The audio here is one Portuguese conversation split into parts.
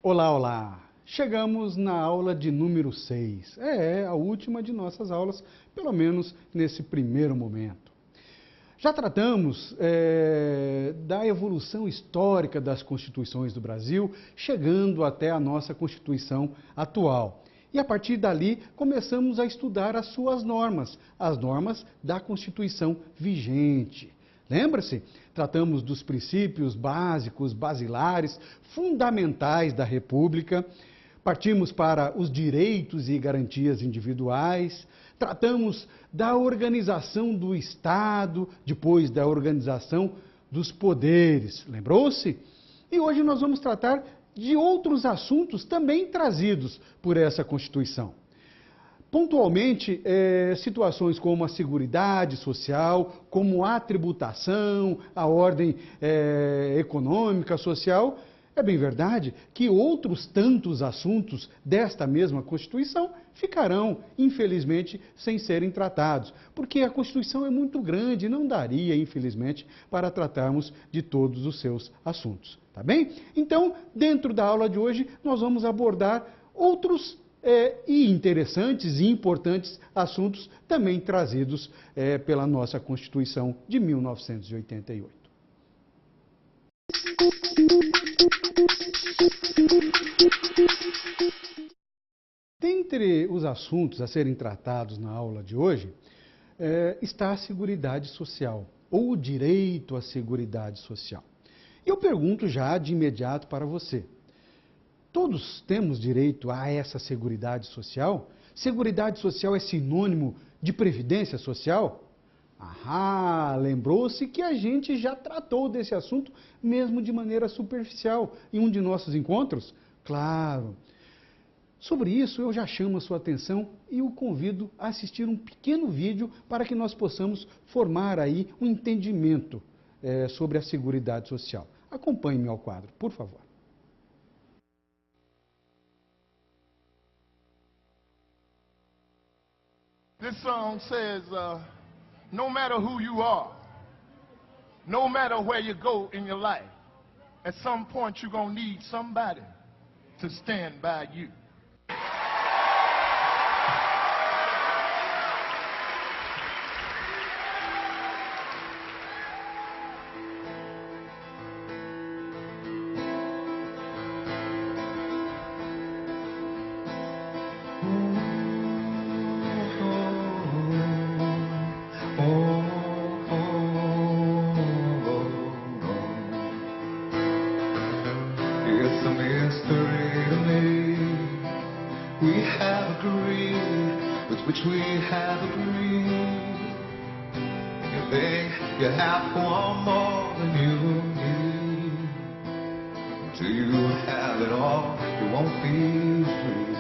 Olá, olá! Chegamos na aula de número 6. É a última de nossas aulas, pelo menos nesse primeiro momento. Já tratamos da evolução histórica das constituições do Brasil, chegando até a nossa Constituição atual. E a partir dali começamos a estudar as suas normas, as normas da Constituição vigente. Lembra-se? Tratamos dos princípios básicos, basilares, fundamentais da República. Partimos para os direitos e garantias individuais. Tratamos da organização do Estado, depois da organização dos poderes. Lembrou-se? E hoje nós vamos tratar de outros assuntos também trazidos por essa Constituição. Pontualmente, situações como a seguridade social, como a tributação, a ordem econômica, social. É bem verdade que outros tantos assuntos desta mesma Constituição ficarão, infelizmente, sem serem tratados, porque a Constituição é muito grande e não daria, infelizmente, para tratarmos de todos os seus assuntos, tá bem? Então, dentro da aula de hoje, nós vamos abordar outros e interessantes e importantes assuntos também trazidos pela nossa Constituição de 1988. Dentre os assuntos a serem tratados na aula de hoje, está a Seguridade Social, ou o direito à Seguridade Social. Eu pergunto já de imediato para você. Todos temos direito a essa Seguridade Social? Seguridade Social é sinônimo de Previdência Social? Ah, lembrou-se que a gente já tratou desse assunto, mesmo de maneira superficial, em um de nossos encontros? Claro. Sobre isso, eu já chamo a sua atenção e o convido a assistir um pequeno vídeo para que nós possamos formar aí um entendimento sobre a Seguridade Social. Acompanhe-me ao quadro, por favor. This song says, no matter who you are, no matter where you go in your life, at some point you're going to need somebody to stand by you. It's a mystery to me. We have agreed with which we have agreed. You think you have one more than you need. Until you have it all, you won't be free.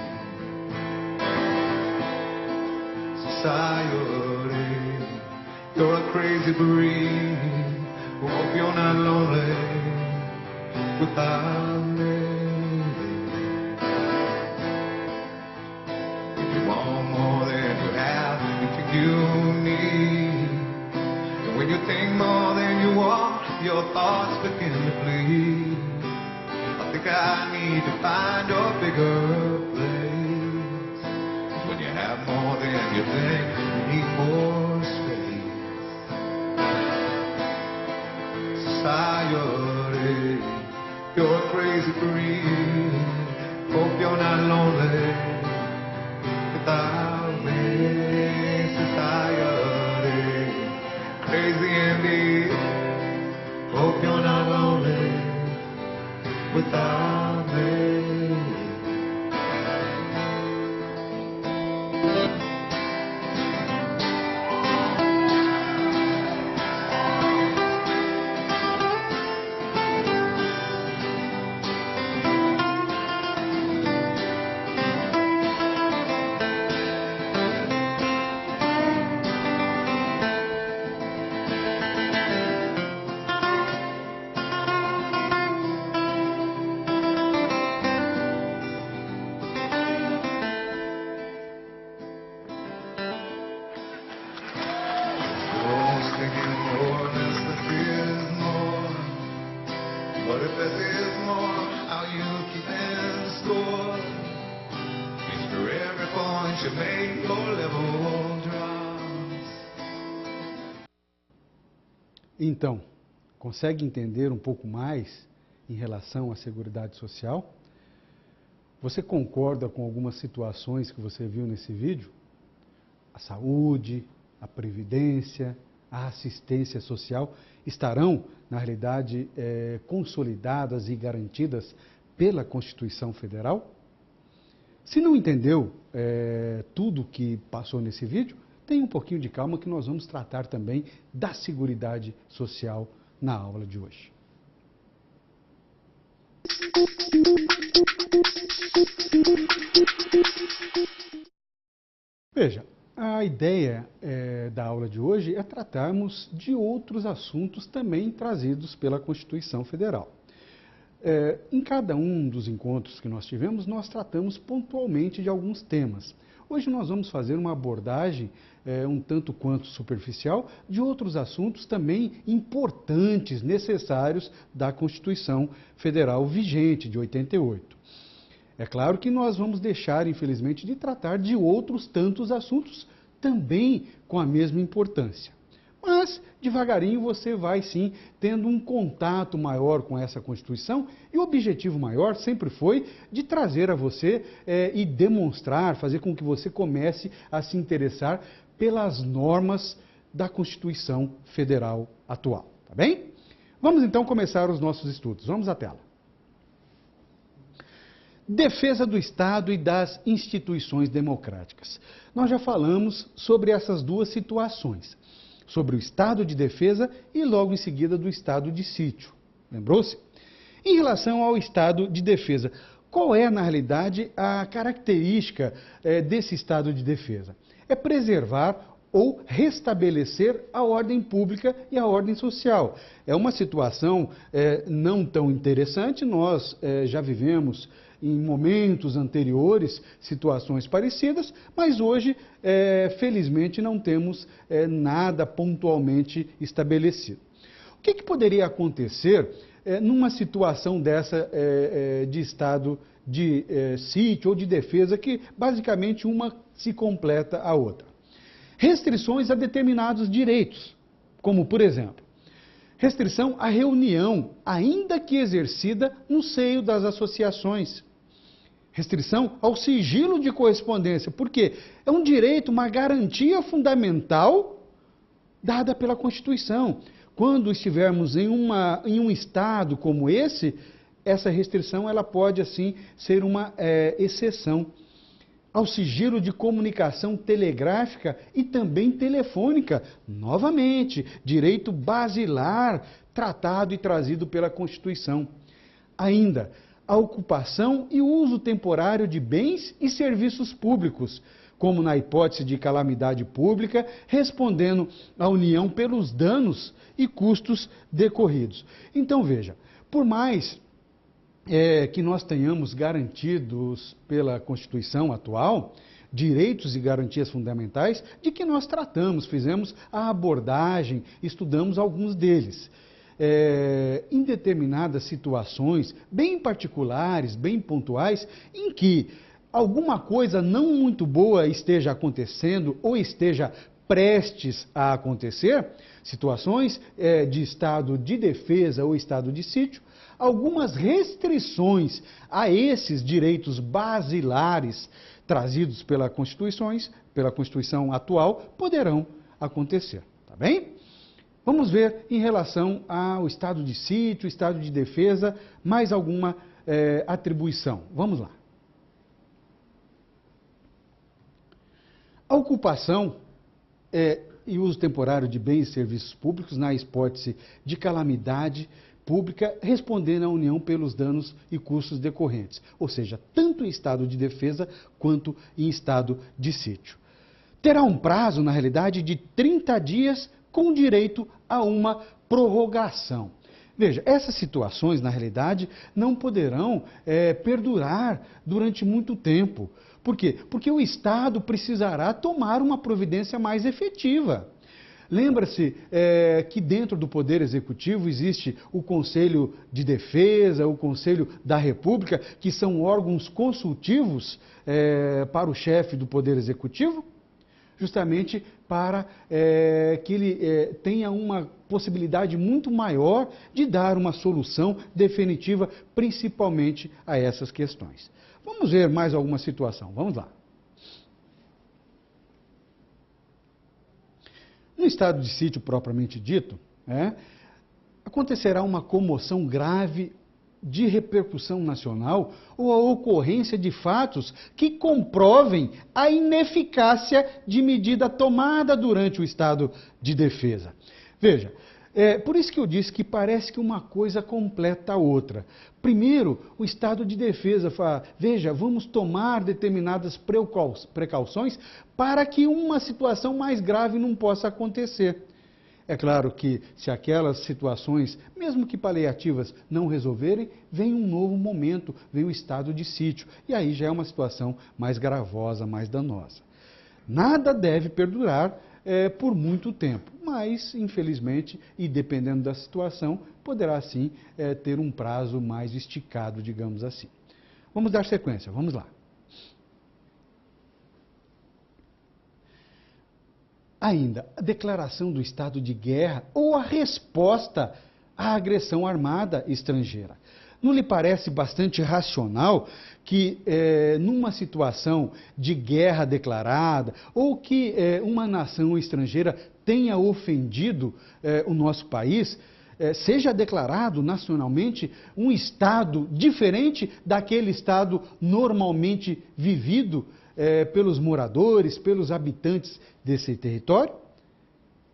Society, you're a crazy breed. Hope you're not lonely without me. If you want more than you have, you think you need. And when you think more than you want, your thoughts begin to bleed. I think I need to find a bigger place. 'Cause when you have more than you think, you need more space. Society, you're a crazy breed. Hope you're not lonely without me. Society, crazy indeed. Hope you're not lonely without me. you made your level drums. Então, consegue entender um pouco mais em relação à Seguridade Social? Você concorda com algumas situações que você viu nesse vídeo? A saúde, a previdência, a assistência social estarão, na realidade, consolidadas e garantidas pela Constituição Federal? Se não entendeu tudo que passou nesse vídeo, tenha um pouquinho de calma que nós vamos tratar também da Seguridade Social na aula de hoje. Veja, a ideia da aula de hoje é tratarmos de outros assuntos também trazidos pela Constituição Federal. Em cada um dos encontros que nós tivemos, nós tratamos pontualmente de alguns temas. Hoje nós vamos fazer uma abordagem um tanto quanto superficial de outros assuntos também importantes, necessários da Constituição Federal vigente de 88. É claro que nós vamos deixar, infelizmente, de tratar de outros tantos assuntos também com a mesma importância. Mas, devagarinho, você vai sim tendo um contato maior com essa Constituição e o objetivo maior sempre foi de trazer a você e demonstrar, fazer com que você comece a se interessar pelas normas da Constituição Federal atual, tá bem? Vamos então começar os nossos estudos. Vamos à tela. Defesa do Estado e das instituições democráticas. Nós já falamos sobre essas duas situações. Sobre o estado de defesa e logo em seguida do estado de sítio. Lembrou-se? Em relação ao estado de defesa, qual é, na realidade, a característica desse estado de defesa? É preservar ou restabelecer a ordem pública e a ordem social. É uma situação não tão interessante, nós já vivemos em momentos anteriores situações parecidas, mas hoje, felizmente, não temos nada pontualmente estabelecido. O que poderia acontecer numa situação dessa de estado de sítio ou de defesa, que basicamente uma se completa a outra? Restrições a determinados direitos, como, por exemplo, restrição à reunião, ainda que exercida no seio das associações. Restrição ao sigilo de correspondência, porque é um direito, uma garantia fundamental dada pela Constituição. Quando estivermos em um estado como esse, essa restrição ela pode, assim, ser uma exceção. Ao sigilo de comunicação telegráfica e também telefônica. Novamente, direito basilar, tratado e trazido pela Constituição. Ainda, a ocupação e uso temporário de bens e serviços públicos, como na hipótese de calamidade pública, respondendo à União pelos danos e custos decorridos. Então, veja, por mais que nós tenhamos garantidos pela Constituição atual, direitos e garantias fundamentais, de que nós tratamos, fizemos a abordagem, estudamos alguns deles. Em determinadas situações, bem particulares, bem pontuais, em que alguma coisa não muito boa esteja acontecendo ou esteja prestes a acontecer, situações de estado de defesa ou estado de sítio, algumas restrições a esses direitos basilares trazidos pela Constituição atual poderão acontecer, tá bem? Vamos ver em relação ao estado de sítio, estado de defesa, mais alguma atribuição. Vamos lá. A ocupação e uso temporário de bens e serviços públicos na hipótese de calamidade pública, respondendo à União pelos danos e custos decorrentes, ou seja, tanto em estado de defesa quanto em estado de sítio. Terá um prazo, na realidade, de 30 dias com direito a uma prorrogação. Veja, essas situações, na realidade, não poderão perdurar durante muito tempo. Por quê? Porque o Estado precisará tomar uma providência mais efetiva. Lembra-se que dentro do Poder Executivo existe o Conselho de Defesa, o Conselho da República, que são órgãos consultivos para o chefe do Poder Executivo, justamente para que ele tenha uma possibilidade muito maior de dar uma solução definitiva, principalmente a essas questões. Vamos ver mais alguma situação, vamos lá. No estado de sítio propriamente dito, acontecerá uma comoção grave de repercussão nacional ou a ocorrência de fatos que comprovem a ineficácia de medida tomada durante o estado de defesa. Veja, por isso que eu disse que parece que uma coisa completa a outra. Primeiro, o estado de defesa fala, veja, vamos tomar determinadas precauções para que uma situação mais grave não possa acontecer. É claro que se aquelas situações, mesmo que paliativas, não resolverem, vem um novo momento, vem o estado de sítio. E aí já é uma situação mais gravosa, mais danosa. Nada deve perdurar por muito tempo, mas, infelizmente, e dependendo da situação, poderá sim ter um prazo mais esticado, digamos assim. Vamos dar sequência, vamos lá. Ainda, a declaração do estado de guerra ou a resposta à agressão armada estrangeira. Não lhe parece bastante racional que, numa situação de guerra declarada, ou que uma nação estrangeira tenha ofendido o nosso país, seja declarado nacionalmente um estado diferente daquele estado normalmente vivido pelos moradores, pelos habitantes desse território?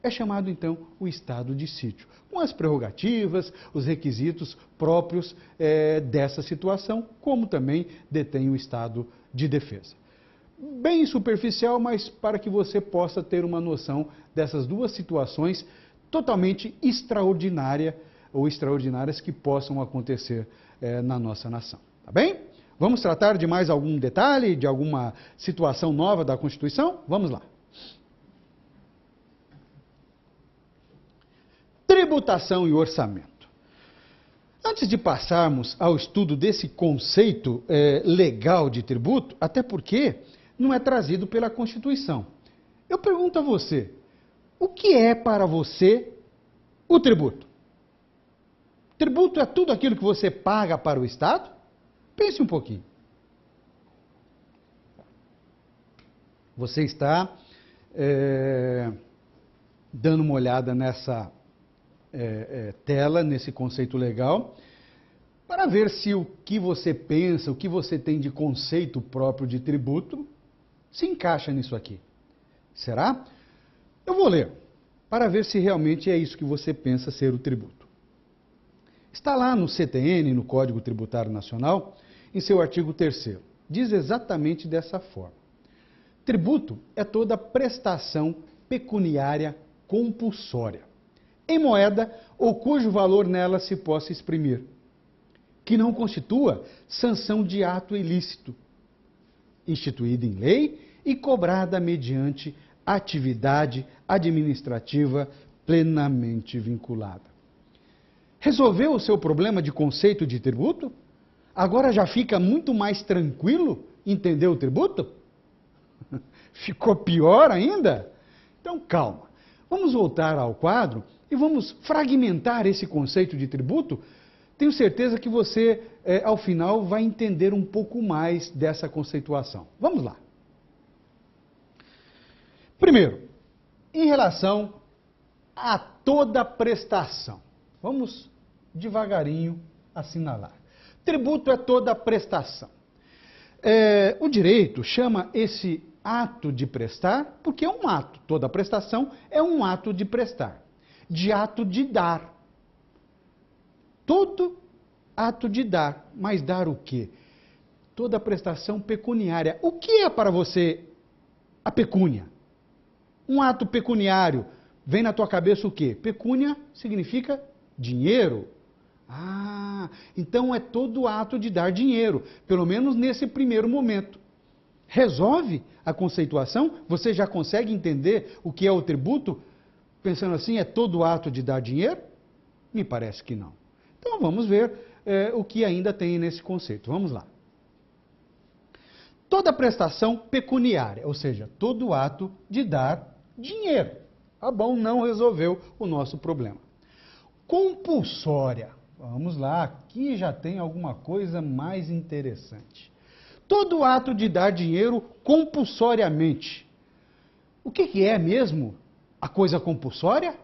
É chamado, então, o estado de sítio, com as prerrogativas, os requisitos próprios dessa situação, como também detém o estado de defesa. Bem superficial, mas para que você possa ter uma noção dessas duas situações totalmente extraordinárias que possam acontecer na nossa nação. Tá bem? Vamos tratar de mais algum detalhe, de alguma situação nova da Constituição? Vamos lá. Tributação e orçamento. Antes de passarmos ao estudo desse conceito legal de tributo, até porque não é trazido pela Constituição, eu pergunto a você, o que é para você o tributo? Tributo é tudo aquilo que você paga para o Estado? Pense um pouquinho. Você está dando uma olhada nessa tela, nesse conceito legal, para ver se o que você pensa, o que você tem de conceito próprio de tributo, se encaixa nisso aqui. Será? Eu vou ler, para ver se realmente é isso que você pensa ser o tributo. Está lá no CTN, no Código Tributário Nacional, em seu artigo 3º. Diz exatamente dessa forma. Tributo é toda prestação pecuniária compulsória, em moeda ou cujo valor nela se possa exprimir, que não constitua sanção de ato ilícito, instituída em lei e cobrada mediante atividade administrativa plenamente vinculada. Resolveu o seu problema de conceito de tributo? Agora já fica muito mais tranquilo entender o tributo? Ficou pior ainda? Então calma. Vamos voltar ao quadro e vamos fragmentar esse conceito de tributo. Tenho certeza que você, ao final, vai entender um pouco mais dessa conceituação. Vamos lá. Primeiro, em relação a toda prestação. Vamos devagarinho assinalar. Tributo é toda prestação. O direito chama esse ato de prestar, porque é um ato. Toda prestação é um ato de prestar. De ato de dar. Todo ato de dar. Mas dar o quê? Toda prestação pecuniária. O que é para você a pecúnia? Um ato pecuniário. Vem na tua cabeça o quê? Pecúnia significa dinheiro. Ah, então é todo ato de dar dinheiro, pelo menos nesse primeiro momento. Resolve a conceituação? Você já consegue entender o que é o tributo? Pensando assim, é todo ato de dar dinheiro? Me parece que não. Então vamos ver o que ainda tem nesse conceito. Vamos lá. Toda prestação pecuniária, ou seja, todo ato de dar dinheiro. Tá bom, não resolveu o nosso problema. Compulsória. Vamos lá, aqui já tem alguma coisa mais interessante. Todo ato de dar dinheiro compulsoriamente. O que é mesmo a coisa compulsória?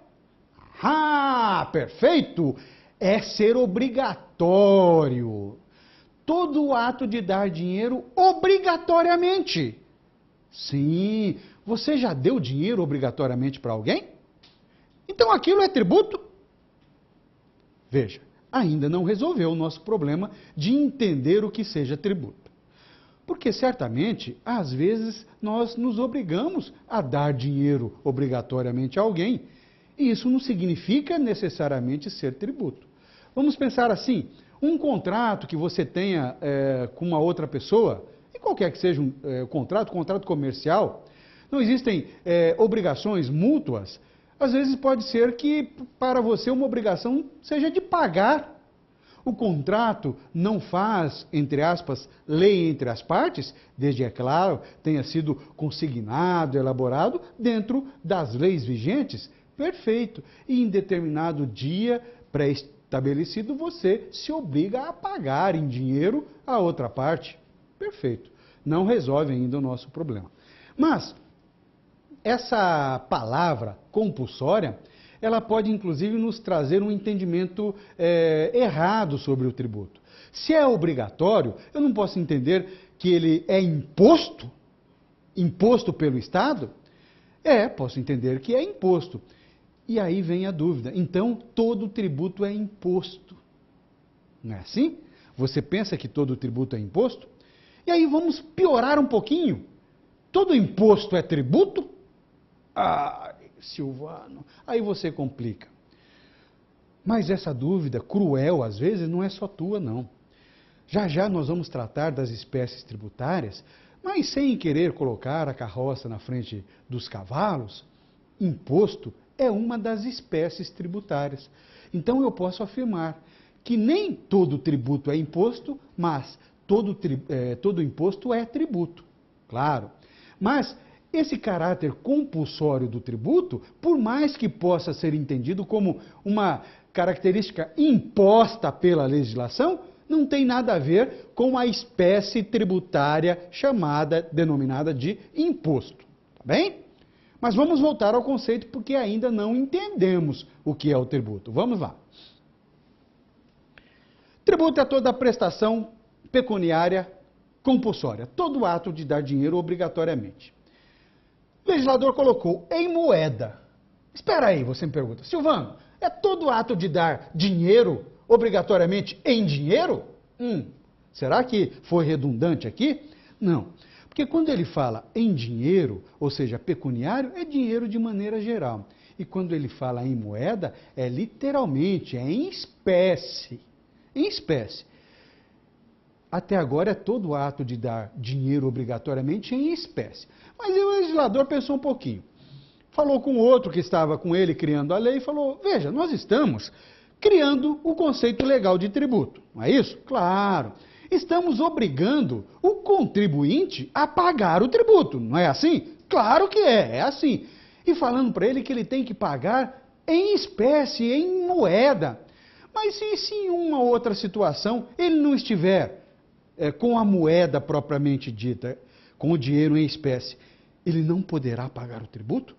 Ah, perfeito! É ser obrigatório. Todo ato de dar dinheiro obrigatoriamente. Sim, você já deu dinheiro obrigatoriamente para alguém? Então aquilo é tributo? Veja, ainda não resolveu o nosso problema de entender o que seja tributo. Porque certamente, às vezes, nós nos obrigamos a dar dinheiro obrigatoriamente a alguém. E isso não significa necessariamente ser tributo. Vamos pensar assim, um contrato que você tenha com uma outra pessoa, e qualquer que seja um contrato comercial, não existem obrigações mútuas. Às vezes pode ser que para você uma obrigação seja de pagar. O contrato não faz, entre aspas, lei entre as partes, desde, é claro, tenha sido consignado, elaborado dentro das leis vigentes. Perfeito. E em determinado dia pré-estabelecido, você se obriga a pagar em dinheiro a outra parte. Perfeito. Não resolve ainda o nosso problema. Mas essa palavra compulsória, ela pode inclusive nos trazer um entendimento errado sobre o tributo. Se é obrigatório, eu não posso entender que ele é imposto pelo Estado? Posso entender que é imposto. E aí vem a dúvida. Então, todo tributo é imposto. Não é assim? Você pensa que todo tributo é imposto? E aí vamos piorar um pouquinho. Todo imposto é tributo? Silvano, aí você complica. Mas essa dúvida cruel, às vezes, não é só tua, não. Já já nós vamos tratar das espécies tributárias, mas sem querer colocar a carroça na frente dos cavalos, imposto é uma das espécies tributárias. Então eu posso afirmar que nem todo tributo é imposto, mas todo imposto é tributo. Claro. Mas esse caráter compulsório do tributo, por mais que possa ser entendido como uma característica imposta pela legislação, não tem nada a ver com a espécie tributária denominada de imposto. Tá bem? Mas vamos voltar ao conceito porque ainda não entendemos o que é o tributo. Vamos lá. Tributo é toda prestação pecuniária compulsória, todo ato de dar dinheiro obrigatoriamente. O legislador colocou em moeda. Espera aí, você me pergunta. Silvano, é todo ato de dar dinheiro obrigatoriamente em dinheiro? Será que foi redundante aqui? Não. Porque quando ele fala em dinheiro, ou seja, pecuniário, é dinheiro de maneira geral. E quando ele fala em moeda, é literalmente, é em espécie. Em espécie. Até agora é todo ato de dar dinheiro obrigatoriamente em espécie. Mas o legislador pensou um pouquinho. Falou com outro que estava com ele criando a lei e falou, veja, nós estamos criando o conceito legal de tributo. Não é isso? Claro. Estamos obrigando o contribuinte a pagar o tributo. Não é assim? Claro que é assim. E falando para ele que ele tem que pagar em espécie, em moeda. Mas e se em uma outra situação ele não estiver com a moeda propriamente dita, com o dinheiro em espécie, ele não poderá pagar o tributo?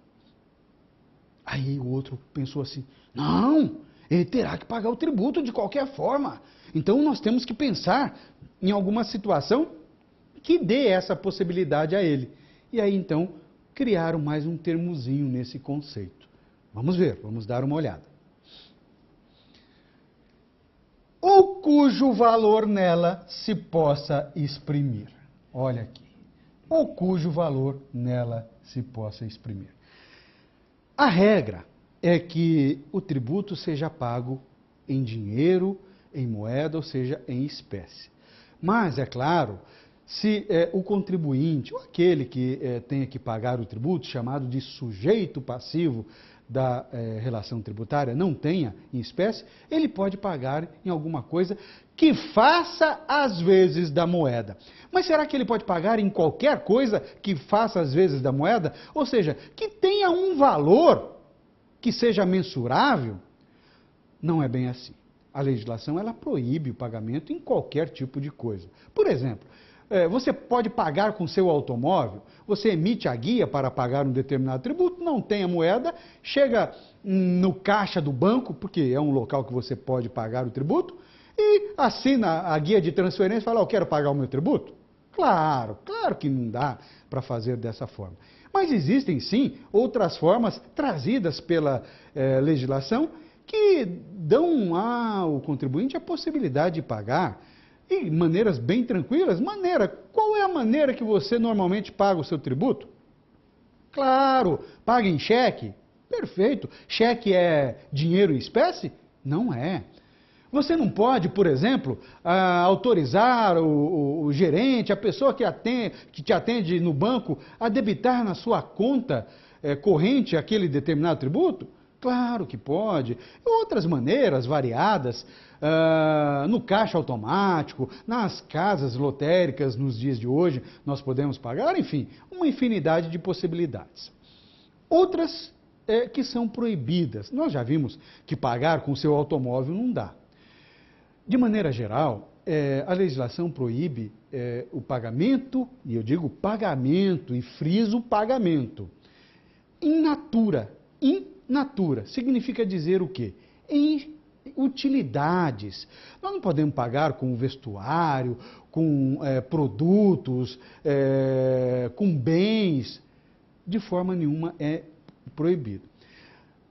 Aí o outro pensou assim, não, ele terá que pagar o tributo de qualquer forma. Então nós temos que pensar em alguma situação que dê essa possibilidade a ele. E aí então criaram mais um termozinho nesse conceito. Vamos ver, vamos dar uma olhada. Ou cujo valor nela se possa exprimir. Olha aqui. Ou cujo valor nela se possa exprimir. A regra é que o tributo seja pago em dinheiro, em moeda, ou seja, em espécie. Mas, é claro, se o contribuinte, ou aquele que tenha que pagar o tributo, chamado de sujeito passivo da relação tributária não tenha em espécie, ele pode pagar em alguma coisa que faça as vezes da moeda. Mas será que ele pode pagar em qualquer coisa que faça as vezes da moeda? Ou seja, que tenha um valor que seja mensurável? Não é bem assim. A legislação ela proíbe o pagamento em qualquer tipo de coisa. Por exemplo, você pode pagar com seu automóvel, você emite a guia para pagar um determinado tributo, não tem a moeda, chega no caixa do banco, porque é um local que você pode pagar o tributo, e assina a guia de transferência e fala, eu quero pagar o meu tributo. Claro que não dá para fazer dessa forma. Mas existem sim outras formas trazidas pela legislação que dão ao contribuinte a possibilidade de pagar e maneiras bem tranquilas. Qual é a maneira que você normalmente paga o seu tributo? Claro, paga em cheque. Perfeito. Cheque é dinheiro em espécie? Não é. Você não pode, por exemplo, autorizar o gerente, a pessoa que te atende no banco, a debitar na sua conta corrente aquele determinado tributo? Claro que pode. Outras maneiras variadas, no caixa automático, nas casas lotéricas nos dias de hoje, nós podemos pagar, enfim, uma infinidade de possibilidades. Outras que são proibidas. Nós já vimos que pagar com seu automóvel não dá. De maneira geral, a legislação proíbe o pagamento, e eu digo pagamento, e friso pagamento, in natura. In natura significa dizer o quê? Em utilidades. Nós não podemos pagar com vestuário, com produtos, com bens. De forma nenhuma é proibido.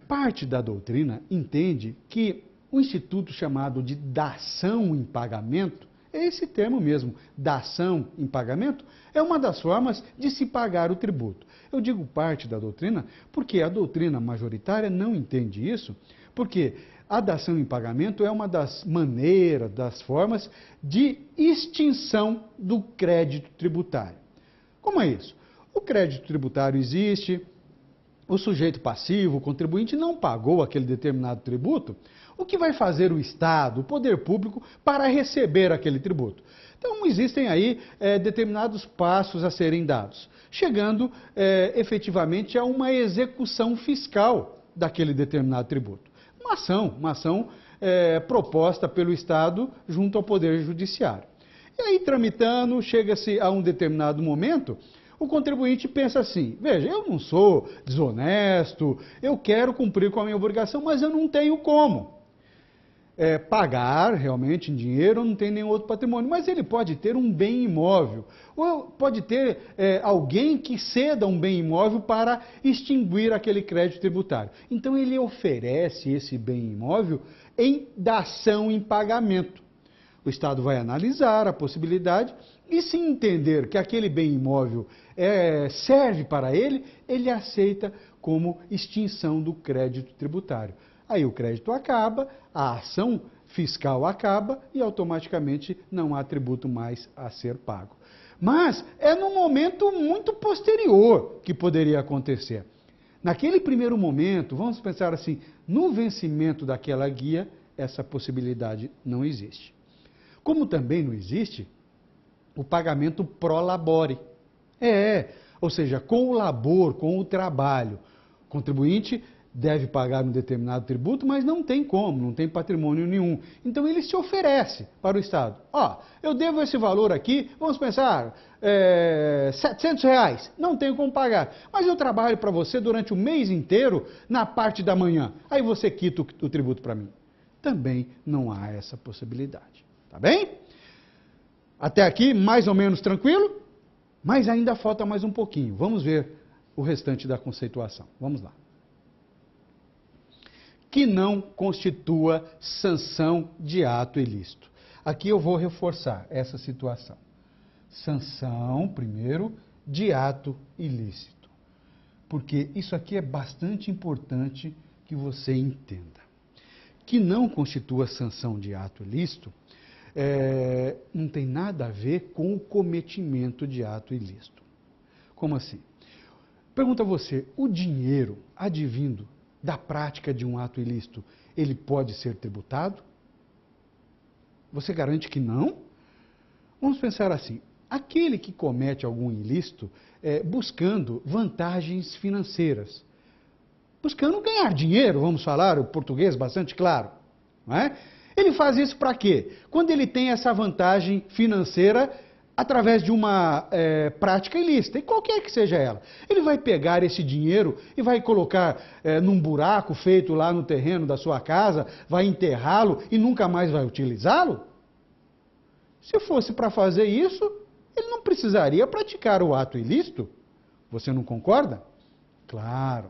Parte da doutrina entende que o instituto chamado de dação em pagamento, é esse termo mesmo, dação em pagamento, é uma das formas de se pagar o tributo. Eu digo parte da doutrina porque a doutrina majoritária não entende isso, porque a dação em pagamento é uma das maneiras, das formas de extinção do crédito tributário. Como é isso? O crédito tributário existe, o sujeito passivo, o contribuinte, não pagou aquele determinado tributo. O que vai fazer o Estado, o poder público, para receber aquele tributo? Então, existem aí determinados passos a serem dados, chegando efetivamente a uma execução fiscal daquele determinado tributo. Uma ação proposta pelo Estado junto ao Poder Judiciário. E aí, tramitando, chega-se a um determinado momento, o contribuinte pensa assim, veja, eu não sou desonesto, eu quero cumprir com a minha obrigação, mas eu não tenho como pagar realmente em dinheiro, não tem nenhum outro patrimônio, mas ele pode ter um bem imóvel, ou pode ter alguém que ceda um bem imóvel para extinguir aquele crédito tributário. Então ele oferece esse bem imóvel em dação em pagamento. O Estado vai analisar a possibilidade e, se entender que aquele bem imóvel serve para ele, ele aceita como extinção do crédito tributário. Aí o crédito acaba, a ação fiscal acaba e automaticamente não há tributo mais a ser pago. Mas é num momento muito posterior que poderia acontecer. Naquele primeiro momento, vamos pensar assim, no vencimento daquela guia, essa possibilidade não existe. Como também não existe o pagamento pro labore. Ou seja, com o labor, com o trabalho. O contribuinte deve pagar um determinado tributo, mas não tem como, não tem patrimônio nenhum. Então ele se oferece para o Estado. Eu devo esse valor aqui, vamos pensar, R$700, não tenho como pagar, mas eu trabalho para você durante o mês inteiro na parte da manhã, aí você quita o tributo para mim. Também não há essa possibilidade, tá bem? Até aqui, mais ou menos tranquilo, mas ainda falta mais um pouquinho. Vamos ver o restante da conceituação. Vamos lá. Que não constitua sanção de ato ilícito. Aqui eu vou reforçar essa situação. Sanção, primeiro, de ato ilícito. Porque isso aqui é bastante importante que você entenda. Que não constitua sanção de ato ilícito não tem nada a ver com o cometimento de ato ilícito. Como assim? Pergunta a você, o dinheiro advindo da prática de um ato ilícito, ele pode ser tributado? Você garante que não? Vamos pensar assim, aquele que comete algum ilícito buscando vantagens financeiras, buscando ganhar dinheiro, vamos falar o português bastante claro, não é? Ele faz isso para quê? Quando ele tem essa vantagem financeira através de uma prática ilícita, e qualquer que seja ela. Ele vai pegar esse dinheiro e vai colocar num buraco feito lá no terreno da sua casa, vai enterrá-lo e nunca mais vai utilizá-lo? Se fosse para fazer isso, ele não precisaria praticar o ato ilícito. Você não concorda? Claro.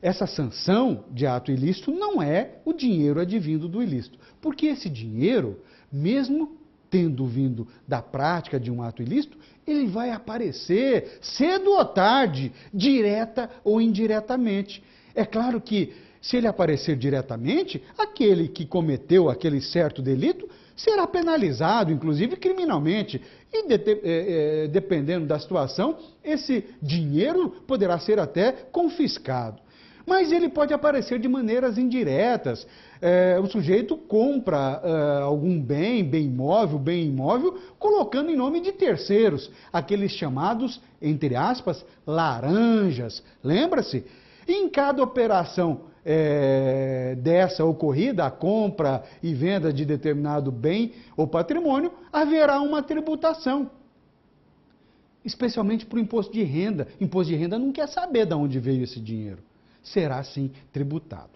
Essa sanção de ato ilícito não é o dinheiro advindo do ilícito. Porque esse dinheiro, mesmo tendo vindo da prática de um ato ilícito, ele vai aparecer cedo ou tarde, direta ou indiretamente. É claro que, se ele aparecer diretamente, aquele que cometeu aquele certo delito será penalizado, inclusive criminalmente. E, dependendo da situação, esse dinheiro poderá ser até confiscado. Mas ele pode aparecer de maneiras indiretas. O sujeito compra algum bem imóvel, colocando em nome de terceiros, aqueles chamados, entre aspas, laranjas. Lembra-se? Em cada operação dessa ocorrida, a compra e venda de determinado bem ou patrimônio, haverá uma tributação. Especialmente para o imposto de renda. Imposto de renda não quer saber de onde veio esse dinheiro. Será sim tributado.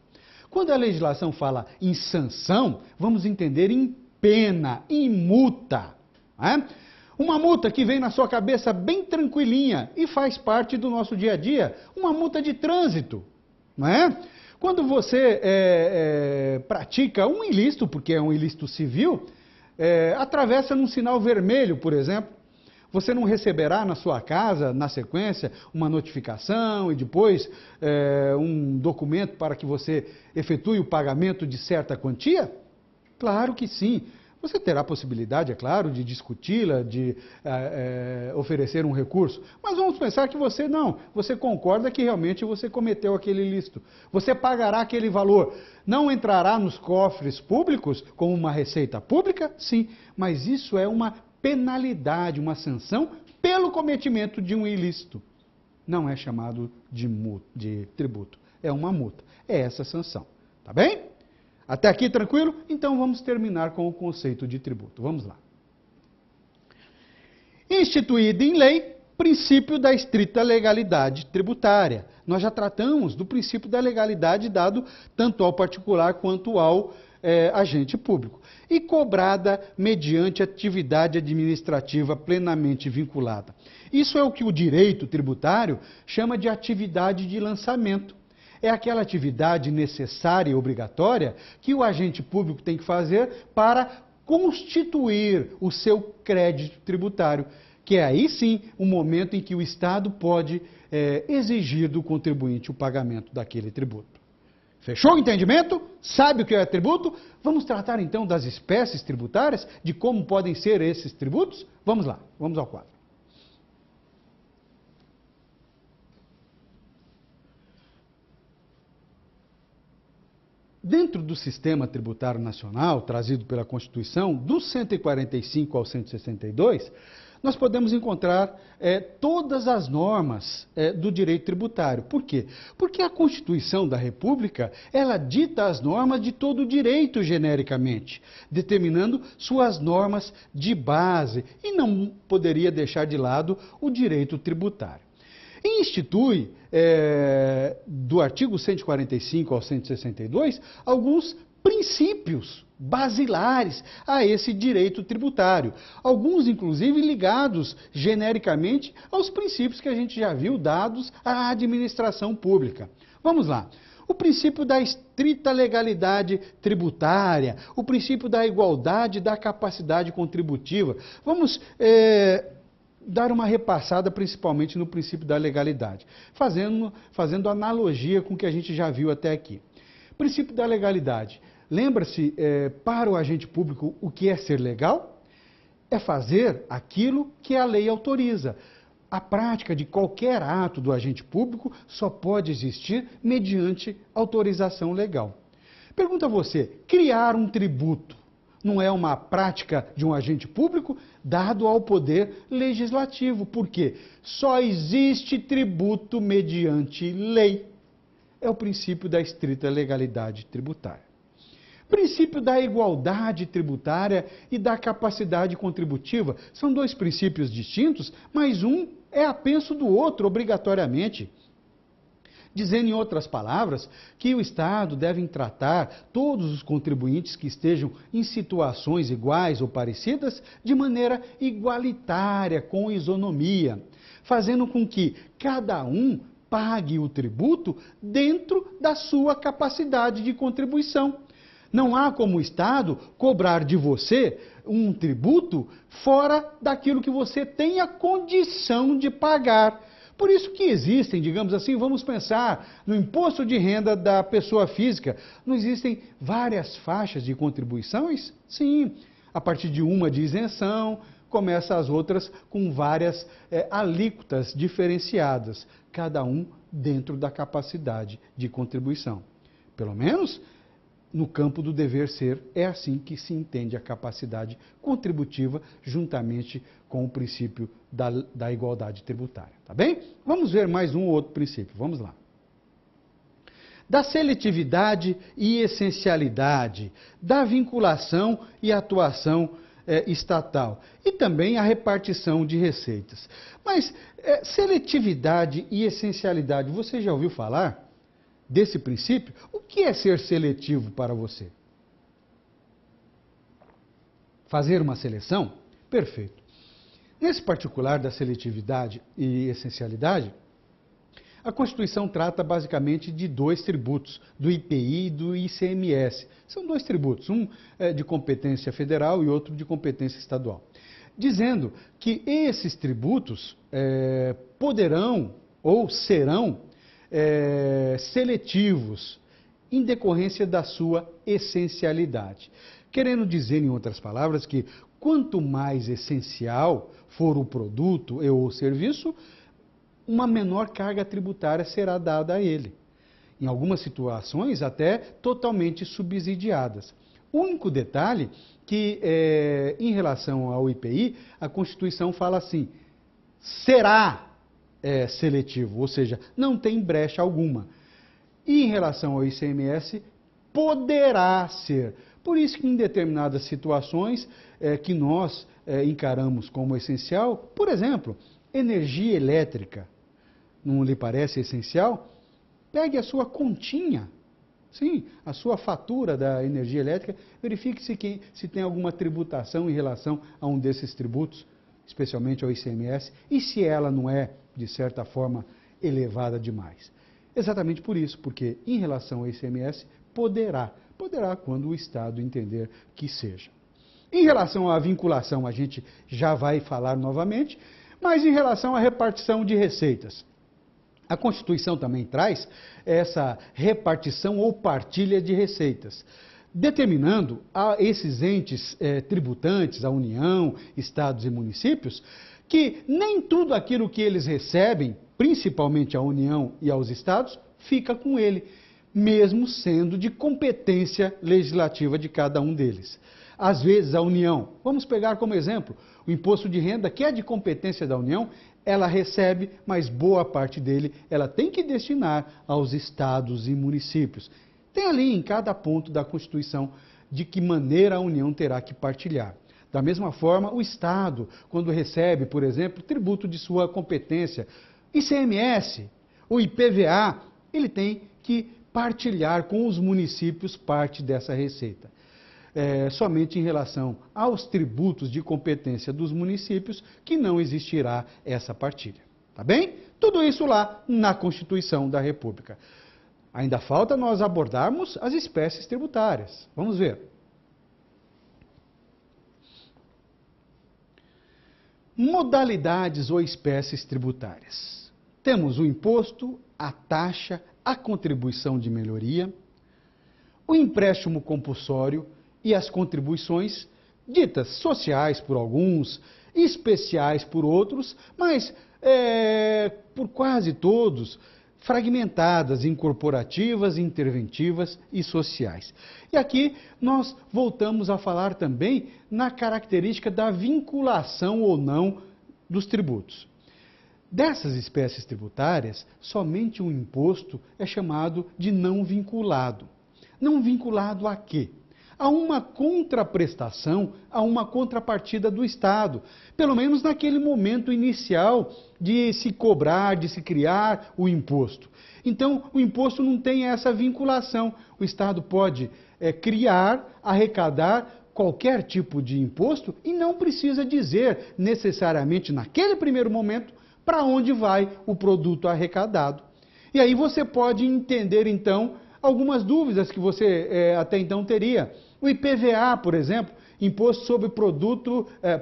Quando a legislação fala em sanção, vamos entender em pena, em multa. Né? Uma multa que vem na sua cabeça bem tranquilinha e faz parte do nosso dia a dia, uma multa de trânsito. Não é? Quando você pratica um ilícito, porque é um ilícito civil, atravessa num sinal vermelho, por exemplo, você não receberá na sua casa, na sequência, uma notificação e depois um documento para que você efetue o pagamento de certa quantia? Claro que sim. Você terá a possibilidade, é claro, de discuti-la, de oferecer um recurso. Mas vamos pensar que você concorda que realmente você cometeu aquele ilícito. Você pagará aquele valor. Não entrará nos cofres públicos como uma receita pública? Sim, mas isso é uma penalidade, uma sanção pelo cometimento de um ilícito. Não é chamado de tributo, é uma multa. É essa sanção. Tá bem? Até aqui tranquilo? Então vamos terminar com o conceito de tributo. Vamos lá. Instituído em lei, princípio da estrita legalidade tributária. Nós já tratamos do princípio da legalidade dado tanto ao particular quanto ao agente público. E cobrada mediante atividade administrativa plenamente vinculada. Isso é o que o direito tributário chama de atividade de lançamento. É aquela atividade necessária e obrigatória que o agente público tem que fazer para constituir o seu crédito tributário, que é aí sim o momento em que o Estado pode exigir do contribuinte o pagamento daquele tributo. Fechou o entendimento? Sabe o que é tributo? Vamos tratar então das espécies tributárias, de como podem ser esses tributos? Vamos lá, vamos ao quadro. Dentro do sistema tributário nacional, trazido pela Constituição, do 145 ao 162, nós podemos encontrar todas as normas do direito tributário. Por quê? Porque a Constituição da República, ela dita as normas de todo o direito genericamente, determinando suas normas de base e não poderia deixar de lado o direito tributário. E institui, do artigo 145 ao 162, alguns princípios basilares a esse direito tributário. Alguns, inclusive, ligados genericamente aos princípios que a gente já viu dados à administração pública. Vamos lá. O princípio da estrita legalidade tributária, o princípio da igualdade da capacidade contributiva. Vamos dar uma repassada principalmente no princípio da legalidade, fazendo analogia com o que a gente já viu até aqui. Princípio da legalidade. Lembra-se, para o agente público, o que é ser legal? É fazer aquilo que a lei autoriza. A prática de qualquer ato do agente público só pode existir mediante autorização legal. Pergunta a você, criar um tributo não é uma prática de um agente público dado ao poder legislativo? Por quê? Só existe tributo mediante lei. É o princípio da estrita legalidade tributária. Princípio da igualdade tributária e da capacidade contributiva são dois princípios distintos, mas um é apenso do outro obrigatoriamente. Dizendo em outras palavras, que o Estado deve tratar todos os contribuintes que estejam em situações iguais ou parecidas de maneira igualitária, com isonomia, fazendo com que cada um pague o tributo dentro da sua capacidade de contribuição. Não há como o Estado cobrar de você um tributo fora daquilo que você tem a condição de pagar. Por isso que existem, digamos assim, vamos pensar no imposto de renda da pessoa física. Não existem várias faixas de contribuições? Sim, a partir de uma de isenção, começa as outras com várias alíquotas diferenciadas, cada um dentro da capacidade de contribuição. Pelo menos no campo do dever ser, é assim que se entende a capacidade contributiva juntamente com o princípio da igualdade tributária, tá bem? Vamos ver mais um ou outro princípio, vamos lá. Da seletividade e essencialidade, da vinculação e atuação estatal e também a repartição de receitas. Mas seletividade e essencialidade, você já ouviu falar desse princípio? O que é ser seletivo para você? Fazer uma seleção? Perfeito. Nesse particular da seletividade e essencialidade, a Constituição trata basicamente de dois tributos, do IPI e do ICMS. São dois tributos, um de competência federal e outro de competência estadual. Dizendo que esses tributos poderão ou serão seletivos em decorrência da sua essencialidade. Querendo dizer, em outras palavras, que quanto mais essencial for o produto ou o serviço, uma menor carga tributária será dada a ele. Em algumas situações, até totalmente subsidiadas. O único detalhe que, em relação ao IPI, a Constituição fala assim, será seletivo, ou seja, não tem brecha alguma. E em relação ao ICMS, poderá ser. Por isso que em determinadas situações que nós encaramos como essencial, por exemplo, energia elétrica, não lhe parece essencial? Pegue a sua continha, sim, a sua fatura da energia elétrica, verifique se tem alguma tributação em relação a um desses tributos, especialmente ao ICMS, e se ela não é, de certa forma, elevada demais. Exatamente por isso, porque em relação ao ICMS, poderá quando o Estado entender que seja. Em relação à vinculação, a gente já vai falar novamente, mas em relação à repartição de receitas, a Constituição também traz essa repartição ou partilha de receitas, determinando a esses entes tributantes, a União, Estados e municípios, que nem tudo aquilo que eles recebem, principalmente a União e aos Estados, fica com ele, mesmo sendo de competência legislativa de cada um deles. Às vezes a União, vamos pegar como exemplo, o imposto de renda, que é de competência da União, ela recebe, mas boa parte dele ela tem que destinar aos estados e municípios. Tem ali em cada ponto da Constituição de que maneira a União terá que partilhar. Da mesma forma, o Estado, quando recebe, por exemplo, tributo de sua competência, ICMS, o IPVA, ele tem que partilhar com os municípios parte dessa receita. Somente em relação aos tributos de competência dos municípios que não existirá essa partilha. Tá bem? Tudo isso lá na Constituição da República. Ainda falta nós abordarmos as espécies tributárias. Vamos ver. Modalidades ou espécies tributárias. Temos o imposto, a taxa, a contribuição de melhoria, o empréstimo compulsório e as contribuições ditas sociais por alguns, especiais por outros, mas por quase todos, fragmentadas em corporativas, interventivas e sociais. E aqui nós voltamos a falar também na característica da vinculação ou não dos tributos. Dessas espécies tributárias, somente um imposto é chamado de não vinculado. Não vinculado a quê? A uma contraprestação, a uma contrapartida do Estado, pelo menos naquele momento inicial de se cobrar, de se criar o imposto. Então, o imposto não tem essa vinculação. O Estado pode criar, arrecadar qualquer tipo de imposto e não precisa dizer necessariamente naquele primeiro momento para onde vai o produto arrecadado. E aí você pode entender então algumas dúvidas que você até então teria. O IPVA, por exemplo, Imposto sobre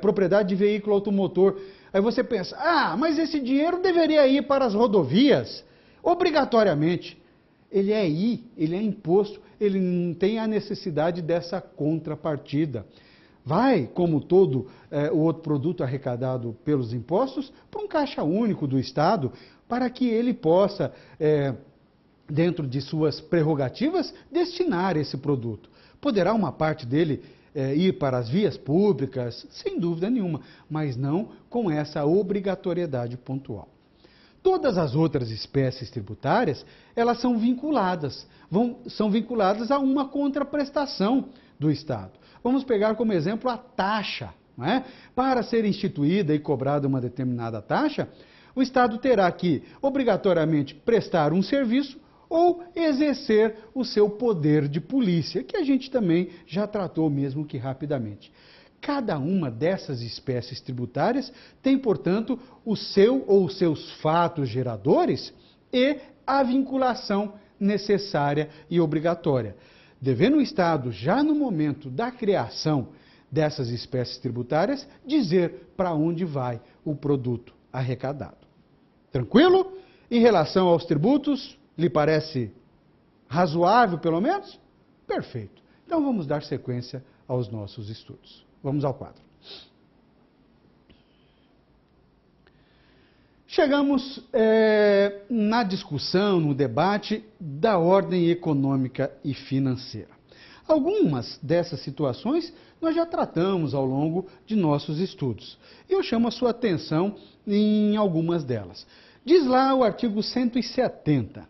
Propriedade de Veículo Automotor. Aí você pensa, mas esse dinheiro deveria ir para as rodovias, obrigatoriamente. Ele é imposto, ele não tem a necessidade dessa contrapartida. Vai, como todo o outro produto arrecadado pelos impostos, para um caixa único do Estado, para que ele possa, dentro de suas prerrogativas, destinar esse produto. Poderá uma parte dele ir para as vias públicas, sem dúvida nenhuma, mas não com essa obrigatoriedade pontual. Todas as outras espécies tributárias, elas são vinculadas a uma contraprestação do Estado. Vamos pegar como exemplo a taxa. Não é? Para ser instituída e cobrada uma determinada taxa, o Estado terá que, obrigatoriamente, prestar um serviço ou exercer o seu poder de polícia, que a gente também já tratou mesmo que rapidamente. Cada uma dessas espécies tributárias tem, portanto, o seu ou os seus fatos geradores e a vinculação necessária e obrigatória. Devendo o Estado, já no momento da criação dessas espécies tributárias, dizer para onde vai o produto arrecadado. Tranquilo? Em relação aos tributos, lhe parece razoável, pelo menos? Perfeito. Então vamos dar sequência aos nossos estudos. Vamos ao quadro. Chegamos na discussão, no debate da ordem econômica e financeira. Algumas dessas situações nós já tratamos ao longo de nossos estudos. E eu chamo a sua atenção em algumas delas. Diz lá o artigo 170.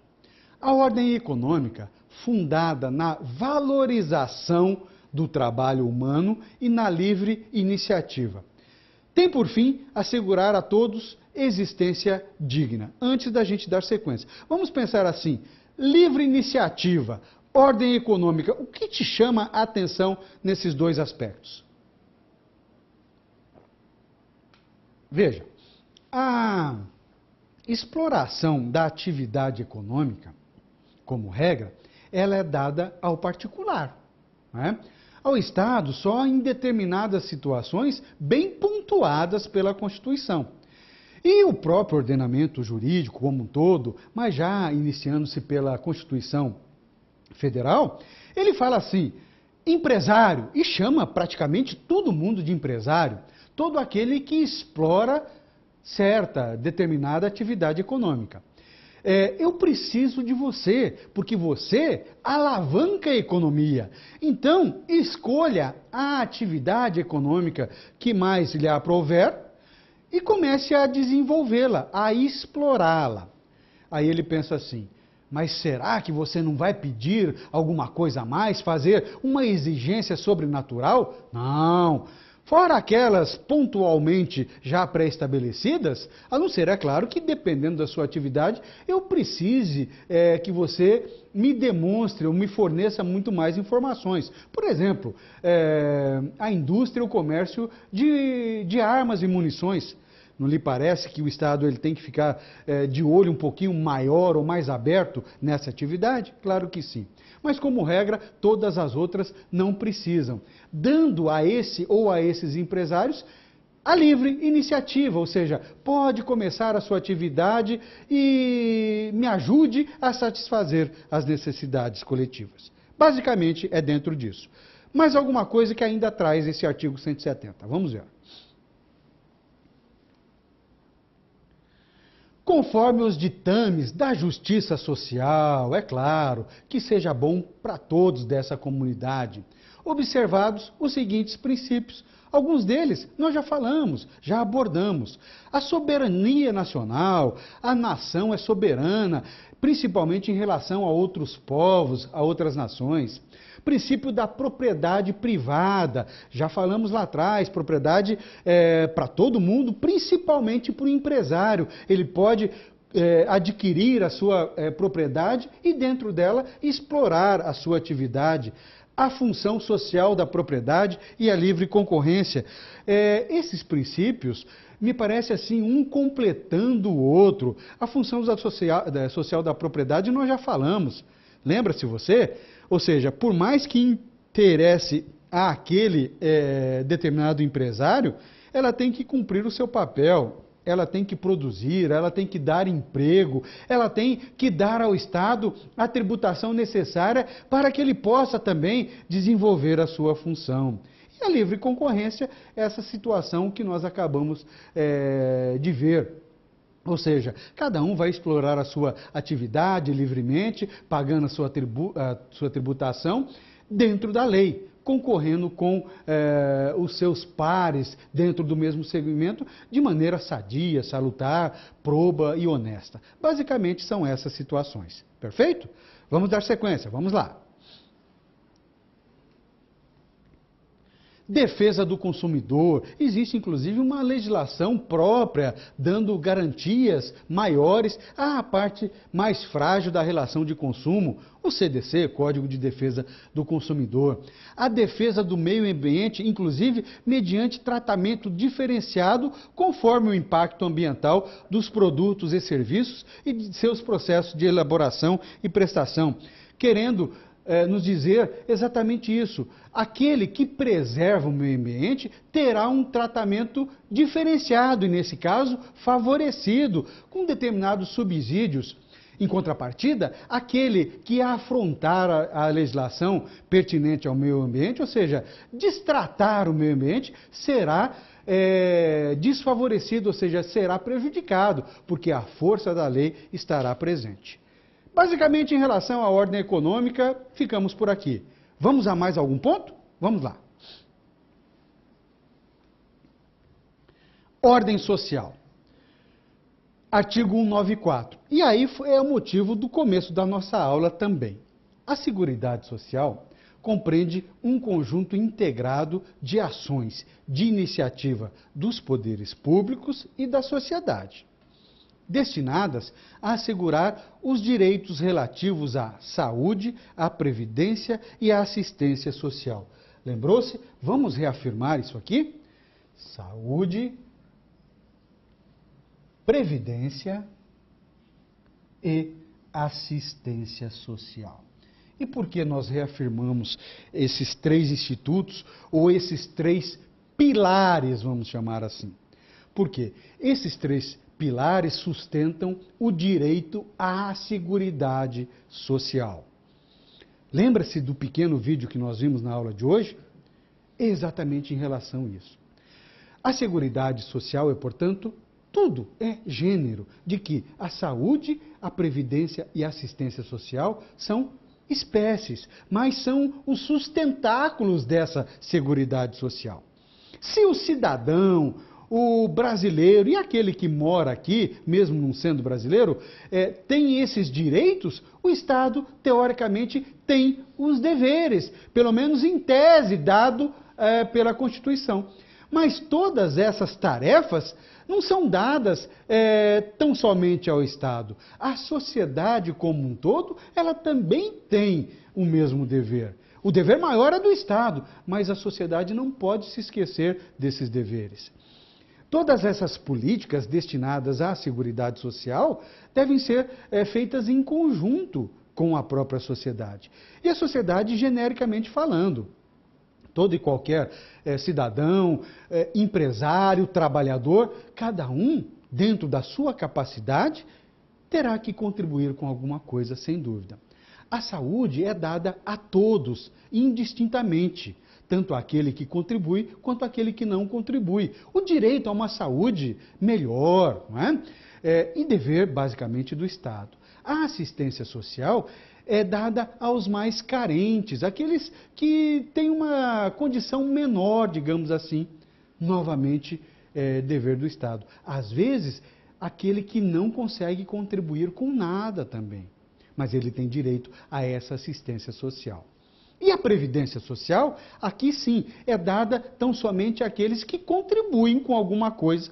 A ordem econômica, fundada na valorização do trabalho humano e na livre iniciativa, tem por fim assegurar a todos existência digna. Antes da gente dar sequência, vamos pensar assim: livre iniciativa, ordem econômica, o que te chama a atenção nesses dois aspectos? Veja, a exploração da atividade econômica, como regra, ela é dada ao particular, não é? Ao Estado só em determinadas situações bem pontuadas pela Constituição. E o próprio ordenamento jurídico como um todo, mas já iniciando-se pela Constituição Federal, ele fala assim: empresário, e chama praticamente todo mundo de empresário, todo aquele que explora certa, determinada atividade econômica. Eu preciso de você, porque você alavanca a economia. Então, escolha a atividade econômica que mais lhe aprouver e comece a desenvolvê-la, a explorá-la. Aí ele pensa assim: mas será que você não vai pedir alguma coisa a mais, fazer uma exigência sobrenatural? Não. Fora aquelas pontualmente já pré-estabelecidas, a não ser, é claro, que dependendo da sua atividade, eu precise que você me demonstre ou me forneça muito mais informações. Por exemplo, a indústria e o comércio de armas e munições. Não lhe parece que o Estado ele tem que ficar de olho um pouquinho maior ou mais aberto nessa atividade? Claro que sim. Mas, como regra, todas as outras não precisam, dando a esse ou a esses empresários a livre iniciativa, ou seja, pode começar a sua atividade e me ajude a satisfazer as necessidades coletivas. Basicamente, é dentro disso. Mas alguma coisa que ainda traz esse artigo 170. Vamos ver. conforme os ditames da justiça social, é claro, que seja bom para todos dessa comunidade. Observados os seguintes princípios. Alguns deles nós já falamos, já abordamos. A soberania nacional, a nação é soberana, principalmente em relação a outros povos, a outras nações. Princípio da propriedade privada, já falamos lá atrás, propriedade para todo mundo, principalmente para o empresário. Ele pode adquirir a sua propriedade e dentro dela explorar a sua atividade. A função social da propriedade e a livre concorrência. Esses princípios me parece assim, um completando o outro. A função social da propriedade nós já falamos. Lembra-se você? Ou seja, por mais que interesse àquele determinado empresário, ela tem que cumprir o seu papel. Ela tem que produzir, ela tem que dar emprego, ela tem que dar ao Estado a tributação necessária para que ele possa também desenvolver a sua função. E a livre concorrência é essa situação que nós acabamos de ver. Ou seja, cada um vai explorar a sua atividade livremente, pagando a sua tributação dentro da lei, concorrendo com os seus pares dentro do mesmo segmento de maneira sadia, salutar, proba e honesta. Basicamente são essas situações. Perfeito? Vamos dar sequência, vamos lá. Defesa do consumidor. Existe, inclusive, uma legislação própria, dando garantias maiores à parte mais frágil da relação de consumo, o CDC, Código de Defesa do Consumidor. A defesa do meio ambiente, inclusive, mediante tratamento diferenciado, conforme o impacto ambiental dos produtos e serviços e de seus processos de elaboração e prestação. Querendo nos dizer exatamente isso. Aquele que preserva o meio ambiente terá um tratamento diferenciado e, nesse caso, favorecido, com determinados subsídios. Em contrapartida, aquele que afrontar a legislação pertinente ao meio ambiente, ou seja, destratar o meio ambiente, será desfavorecido, ou seja, será prejudicado, porque a força da lei estará presente. Basicamente, em relação à ordem econômica, ficamos por aqui. Vamos a mais algum ponto? Vamos lá. Ordem social. Artigo 194. E aí é o motivo do começo da nossa aula também. A Seguridade Social compreende um conjunto integrado de ações de iniciativa dos poderes públicos e da sociedade, destinadas a assegurar os direitos relativos à saúde, à previdência e à assistência social. Lembrou-se? Vamos reafirmar isso aqui? Saúde, previdência e assistência social. E por que nós reafirmamos esses três institutos ou esses três pilares, vamos chamar assim? Porque esses três pilares sustentam o direito à seguridade social. Lembra-se do pequeno vídeo que nós vimos na aula de hoje? Exatamente em relação a isso. A seguridade social é, portanto, tudo é gênero de que a saúde, a previdência e a assistência social são espécies, mas são os sustentáculos dessa seguridade social. Se o cidadão, o brasileiro e aquele que mora aqui, mesmo não sendo brasileiro, tem esses direitos, o Estado, teoricamente, tem os deveres, pelo menos em tese, dado pela Constituição. Mas todas essas tarefas não são dadas tão somente ao Estado. A sociedade como um todo, ela também tem o mesmo dever. O dever maior é do Estado, mas a sociedade não pode se esquecer desses deveres. Todas essas políticas destinadas à seguridade social devem ser feitas em conjunto com a própria sociedade. E a sociedade, genericamente falando, todo e qualquer cidadão, empresário, trabalhador, cada um, dentro da sua capacidade, terá que contribuir com alguma coisa, sem dúvida. A saúde é dada a todos, indistintamente, tanto aquele que contribui quanto aquele que não contribui. O direito a uma saúde melhor, não é? e dever, basicamente, do Estado. A assistência social é dada aos mais carentes, aqueles que têm uma condição menor, digamos assim, novamente, dever do Estado. Às vezes, aquele que não consegue contribuir com nada também, mas ele tem direito a essa assistência social. E a Previdência Social, aqui sim, é dada tão somente àqueles que contribuem com alguma coisa.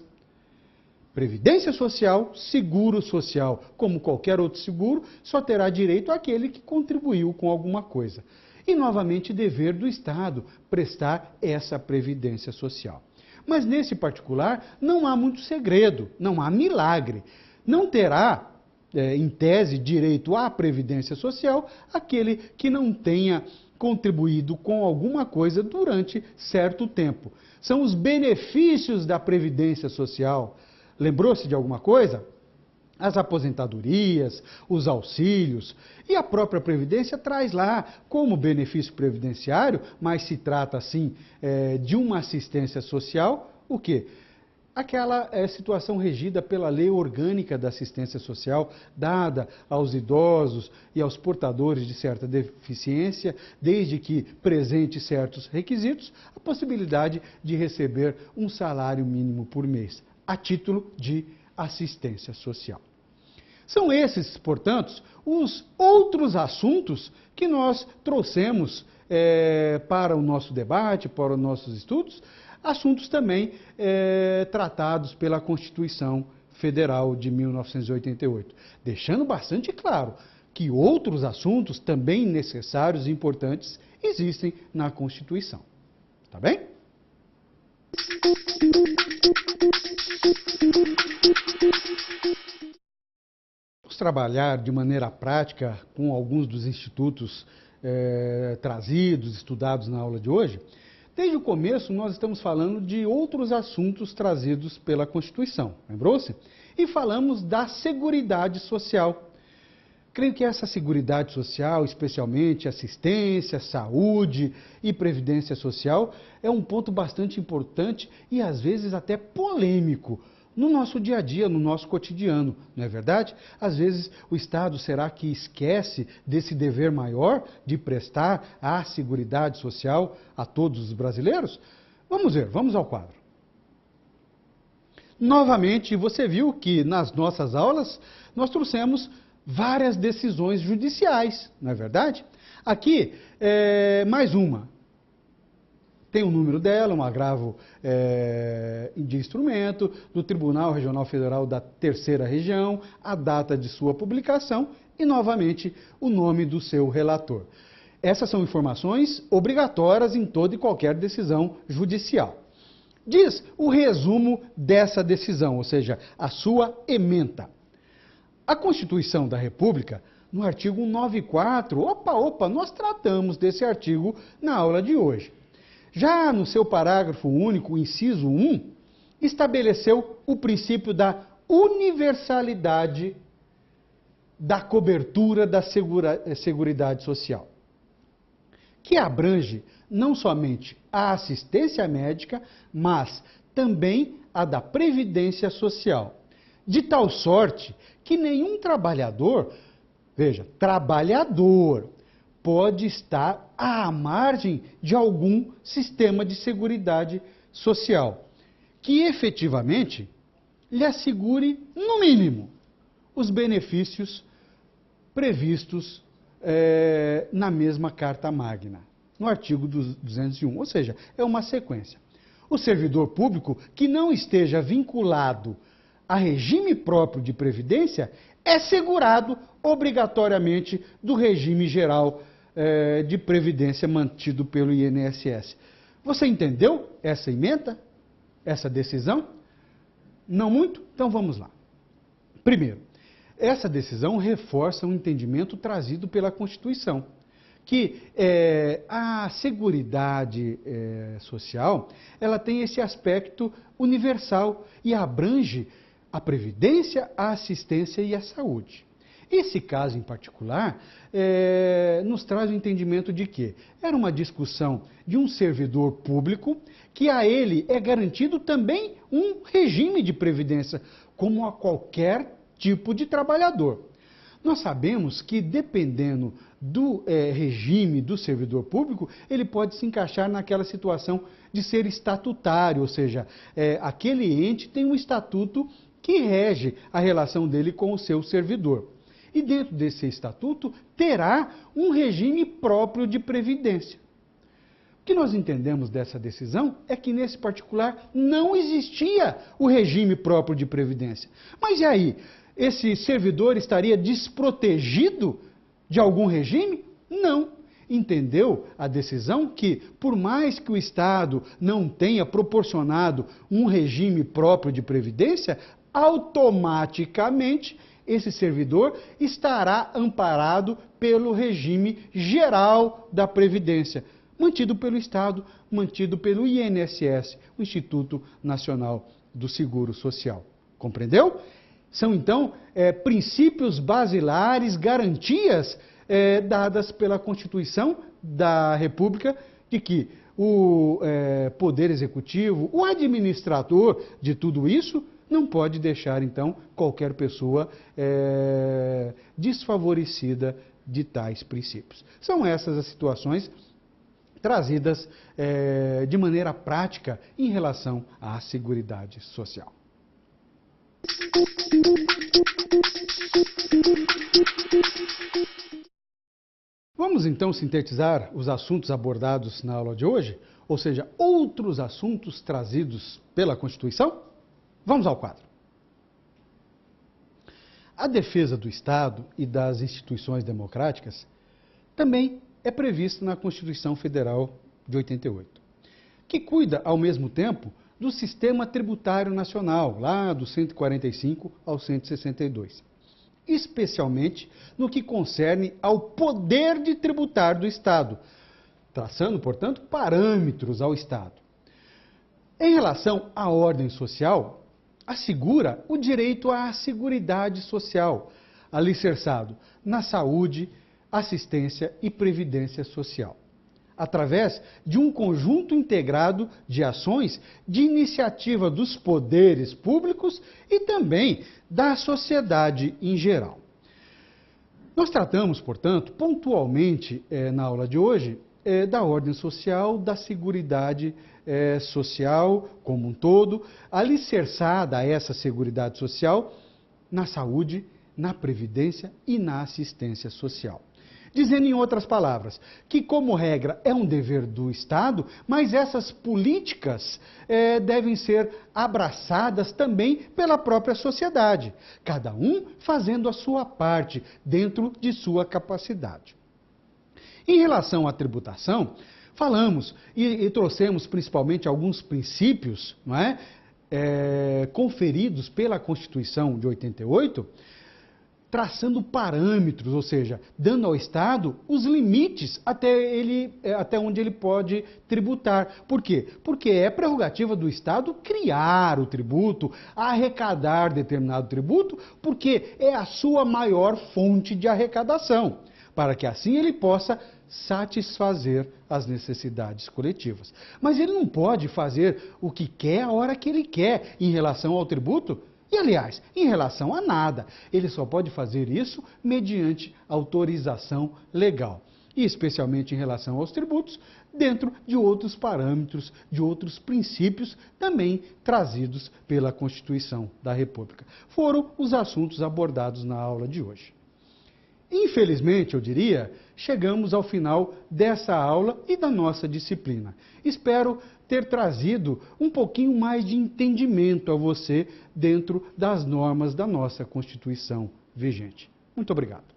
Previdência Social, seguro social, como qualquer outro seguro, só terá direito àquele que contribuiu com alguma coisa. E, novamente, dever do Estado prestar essa Previdência Social. Mas, nesse particular, não há muito segredo, não há milagre. Não terá, em tese, direito à Previdência Social aquele que não tenha contribuído com alguma coisa durante certo tempo. São os benefícios da Previdência Social. Lembrou-se de alguma coisa? As aposentadorias, os auxílios e a própria Previdência traz lá como benefício previdenciário, mas se trata assim de uma assistência social, o quê? Aquela situação regida pela Lei Orgânica da Assistência Social, dada aos idosos e aos portadores de certa deficiência, desde que presente certos requisitos, a possibilidade de receber um salário mínimo por mês, a título de assistência social. São esses, portanto, os outros assuntos que nós trouxemos para o nosso debate, para os nossos estudos, assuntos também tratados pela Constituição Federal de 1988, deixando bastante claro que outros assuntos também necessários e importantes existem na Constituição. Tá bem? Vamos trabalhar de maneira prática com alguns dos institutos trazidos, estudados na aula de hoje. Desde o começo, nós estamos falando de outros assuntos trazidos pela Constituição, lembrou-se? E falamos da Seguridade Social. Creio que essa Seguridade Social, especialmente assistência, saúde e previdência social, é um ponto bastante importante e às vezes até polêmico no nosso dia a dia, no nosso cotidiano, não é verdade? Às vezes o Estado, será que esquece desse dever maior de prestar a Seguridade Social a todos os brasileiros? Vamos ver, vamos ao quadro. Novamente, você viu que nas nossas aulas nós trouxemos várias decisões judiciais, não é verdade? Aqui, mais uma. Tem o número dela, um agravo de instrumento, do Tribunal Regional Federal da Terceira Região, a data de sua publicação e, novamente, o nome do seu relator. Essas são informações obrigatórias em toda e qualquer decisão judicial. Diz o resumo dessa decisão, ou seja, a sua ementa. A Constituição da República, no artigo 194, nós tratamos desse artigo na aula de hoje. Já no seu parágrafo único, inciso 1, estabeleceu o princípio da universalidade da cobertura da Seguridade Social, que abrange não somente a assistência médica, mas também a da Previdência Social, de tal sorte que nenhum trabalhador, veja, trabalhador, pode estar à margem de algum sistema de seguridade social, que efetivamente lhe assegure, no mínimo, os benefícios previstos na mesma Carta Magna, no artigo 201, ou seja, é uma sequência. O servidor público que não esteja vinculado a regime próprio de previdência é segurado obrigatoriamente do regime geral de previdência mantido pelo INSS. Você entendeu essa ementa? Essa decisão? Não muito? Então vamos lá. Primeiro, essa decisão reforça um entendimento trazido pela Constituição, que a Seguridade Social, ela tem esse aspecto universal e abrange a previdência, a assistência e a saúde. Esse caso em particular nos traz o entendimento de que era uma discussão de um servidor público que a ele é garantido também um regime de previdência, como a qualquer tipo de trabalhador. Nós sabemos que, dependendo do regime do servidor público, ele pode se encaixar naquela situação de ser estatutário, ou seja, aquele ente tem um estatuto que rege a relação dele com o seu servidor. E dentro desse estatuto terá um regime próprio de previdência. O que nós entendemos dessa decisão é que, nesse particular, não existia o regime próprio de previdência. Mas e aí? Esse servidor estaria desprotegido de algum regime? Não. Entendeu a decisão que, por mais que o Estado não tenha proporcionado um regime próprio de previdência, automaticamente esse servidor estará amparado pelo regime geral da Previdência, mantido pelo Estado, mantido pelo INSS, o Instituto Nacional do Seguro Social. Compreendeu? São, então, princípios basilares, garantias dadas pela Constituição da República, de que o Poder Executivo, o administrador de tudo isso, não pode deixar, então, qualquer pessoa desfavorecida de tais princípios. São essas as situações trazidas de maneira prática em relação à Seguridade Social. Vamos então sintetizar os assuntos abordados na aula de hoje, ou seja, outros assuntos trazidos pela Constituição? Vamos ao quadro. A defesa do Estado e das instituições democráticas também é prevista na Constituição Federal de 88, que cuida, ao mesmo tempo, do Sistema Tributário Nacional, lá do 145 ao 162, especialmente no que concerne ao poder de tributar do Estado, traçando, portanto, parâmetros ao Estado. Em relação à ordem social, assegura o direito à Seguridade Social, alicerçado na saúde, assistência e previdência social, através de um conjunto integrado de ações de iniciativa dos poderes públicos e também da sociedade em geral. Nós tratamos, portanto, pontualmente na aula de hoje, da ordem social, da seguridade social como um todo, alicerçada a essa seguridade social na saúde, na previdência e na assistência social. Dizendo em outras palavras, que como regra é um dever do Estado, mas essas políticas devem ser abraçadas também pela própria sociedade, cada um fazendo a sua parte dentro de sua capacidade. Em relação à tributação, falamos e trouxemos principalmente alguns princípios, não é? Conferidos pela Constituição de 88, traçando parâmetros, ou seja, dando ao Estado os limites até onde ele pode tributar. Por quê? Porque é prerrogativa do Estado criar o tributo, arrecadar determinado tributo, porque é a sua maior fonte de arrecadação, para que assim ele possa satisfazer as necessidades coletivas. Mas ele não pode fazer o que quer a hora que ele quer em relação ao tributo. E, aliás, em relação a nada, ele só pode fazer isso mediante autorização legal. E, especialmente em relação aos tributos, dentro de outros parâmetros, de outros princípios também trazidos pela Constituição da República. Foram os assuntos abordados na aula de hoje. Infelizmente, eu diria, chegamos ao final dessa aula e da nossa disciplina. Espero ter trazido um pouquinho mais de entendimento a você dentro das normas da nossa Constituição vigente. Muito obrigado.